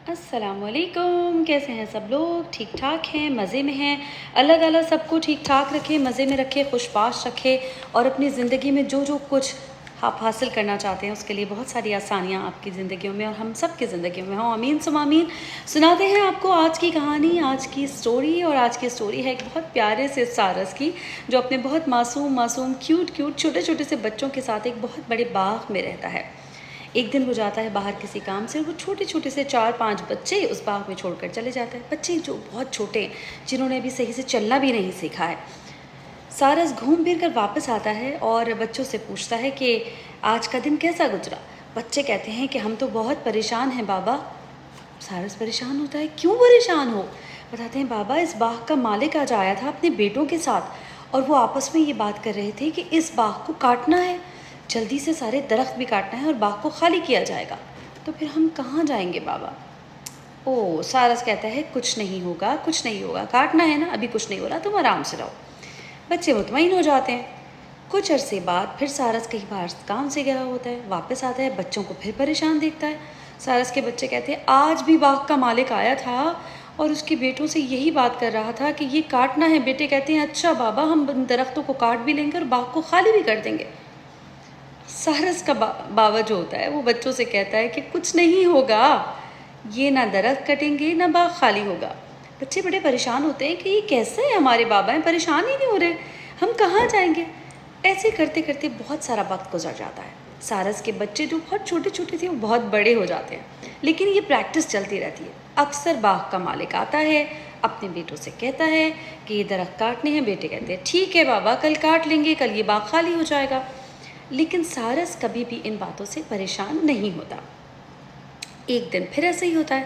السلام علیکم، کیسے ہیں سب لوگ؟ ٹھیک ٹھاک ہیں، مزے میں ہیں؟ اللہ تعالیٰ سب کو ٹھیک ٹھاک رکھے، مزے میں رکھے، خوش باش رکھے، اور اپنی زندگی میں جو کچھ آپ حاصل کرنا چاہتے ہیں اس کے لیے بہت ساری آسانیاں آپ کی زندگیوں میں اور ہم سب کی زندگیوں میں ہوں، آمین ثم آمین۔ سناتے ہیں آپ کو آج کی کہانی، آج کی سٹوری، اور آج کی سٹوری ہے ایک بہت پیارے سے سارس کی، جو اپنے بہت معصوم کیوٹ چھوٹے سے بچوں کے ساتھ ایک بہت بڑے باغ میں رہتا ہے۔ ایک دن وہ جاتا ہے باہر کسی کام سے، اور وہ چھوٹے سے 4-5 بچے اس باغ میں چھوڑ کر چلے جاتا ہے، بچے جو بہت چھوٹے ہیں، جنہوں نے ابھی صحیح سے چلنا بھی نہیں سیکھا ہے۔ سارس گھوم پھر کر واپس آتا ہے اور بچوں سے پوچھتا ہے کہ آج کا دن کیسا گزرا؟ بچے کہتے ہیں کہ ہم تو بہت پریشان ہیں بابا۔ سارس پریشان ہوتا ہے، کیوں پریشان ہو؟ بتاتے ہیں بابا، اس باغ کا مالک آج آیا تھا اپنے بیٹوں کے ساتھ، اور وہ آپس میں یہ بات کر رہے تھے کہ اس باغ کو کاٹنا ہے، جلدی سے سارے درخت بھی کاٹنا ہے اور باغ کو خالی کیا جائے گا۔ تو پھر ہم کہاں جائیں گے بابا؟ سارس کہتا ہے کچھ نہیں ہوگا، کاٹنا ہے نا، ابھی کچھ نہیں ہو رہا، تم آرام سے رہو۔ بچے مطمئن ہو جاتے ہیں۔ کچھ عرصے بعد پھر سارس کہیں باہر کام سے گیا ہوتا ہے، واپس آتا ہے، بچوں کو پھر پریشان دیکھتا ہے۔ سارس کے بچے کہتے ہیں آج بھی باغ کا مالک آیا تھا اور اس کے بیٹوں سے یہی بات کر رہا تھا کہ یہ کاٹنا ہے۔ بیٹے کہتے ہیں اچھا بابا، ہم درختوں کو کاٹ بھی لیں گے اور باغ کو خالی بھی کر دیں گے۔ سارس کا بابا جو ہوتا ہے وہ بچوں سے کہتا ہے کہ کچھ نہیں ہوگا، یہ نہ درخت کٹیں گے نہ باغ خالی ہوگا۔ بچے بڑے پریشان ہوتے ہیں کہ یہ کیسے ہے، ہمارے بابا ہیں، پریشان ہی نہیں ہو رہے، ہم کہاں جائیں گے؟ ایسے کرتے کرتے بہت سارا وقت گزر جاتا ہے۔ سارس کے بچے جو بہت چھوٹے تھے وہ بہت بڑے ہو جاتے ہیں، لیکن یہ پریکٹس چلتی رہتی ہے۔ اکثر باغ کا مالک آتا ہے، اپنے بیٹوں سے کہتا ہے کہ یہ درخت کاٹنے ہیں، بیٹے کہتے ہیں ٹھیک ہے بابا، کل کاٹ لیں گے، کل یہ باغ خالی ہو جائے گا۔ لیکن سارس کبھی بھی ان باتوں سے پریشان نہیں ہوتا۔ ایک دن پھر ایسا ہی ہوتا ہے،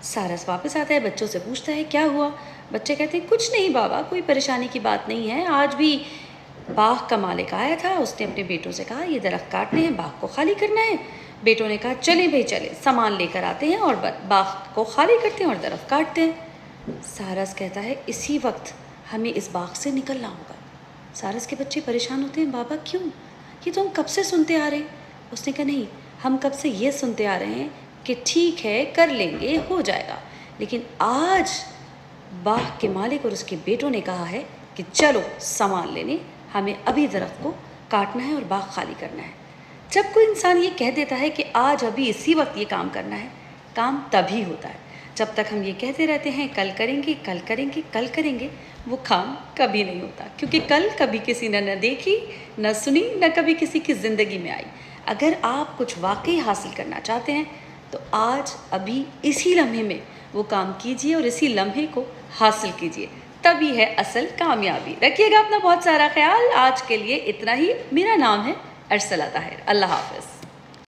سارس واپس آتا ہے، بچوں سے پوچھتا ہے کیا ہوا؟ بچے کہتے ہیں کچھ نہیں بابا، کوئی پریشانی کی بات نہیں ہے، آج بھی باغ کا مالک آیا تھا، اس نے اپنے بیٹوں سے کہا یہ درخت کاٹنے ہیں، باغ کو خالی کرنا ہے۔ بیٹوں نے کہا چلیں بھائی چلیں، سامان لے کر آتے ہیں اور باغ کو خالی کرتے ہیں اور درخت کاٹتے ہیں۔ سارس کہتا ہے اسی وقت ہمیں اس باغ سے نکلنا ہوگا۔ سارس کے بچے پریشان ہوتے ہیں، بابا کیوں؟ یہ تو ہم کب سے سنتے آ رہے ہیں۔ اس نے کہا نہیں، ہم کب سے یہ سنتے آ رہے ہیں کہ ٹھیک ہے کر لیں گے، ہو جائے گا، لیکن آج باغ کے مالک اور اس کے بیٹوں نے کہا ہے کہ چلو سامان لینے، ہمیں ابھی درخت کو کاٹنا ہے اور باغ خالی کرنا ہے۔ جب کوئی انسان یہ کہہ دیتا ہے کہ آج ابھی اسی وقت یہ کام کرنا ہے، کام تبھی ہوتا ہے۔ جب تک ہم یہ کہتے رہتے ہیں کل کریں گے، وہ کام کبھی نہیں ہوتا، کیونکہ کل کبھی کسی نے نہ دیکھی، نہ سنی، نہ کبھی کسی کی زندگی میں آئی۔ اگر آپ کچھ واقعی حاصل کرنا چاہتے ہیں تو آج ابھی اسی لمحے میں وہ کام کیجئے اور اسی لمحے کو حاصل کیجئے، تبھی ہے اصل کامیابی۔ رکھیے گا اپنا بہت سارا خیال۔ آج کے لیے اتنا ہی۔ میرا نام ہے ارسلہ طاہر۔ اللہ حافظ۔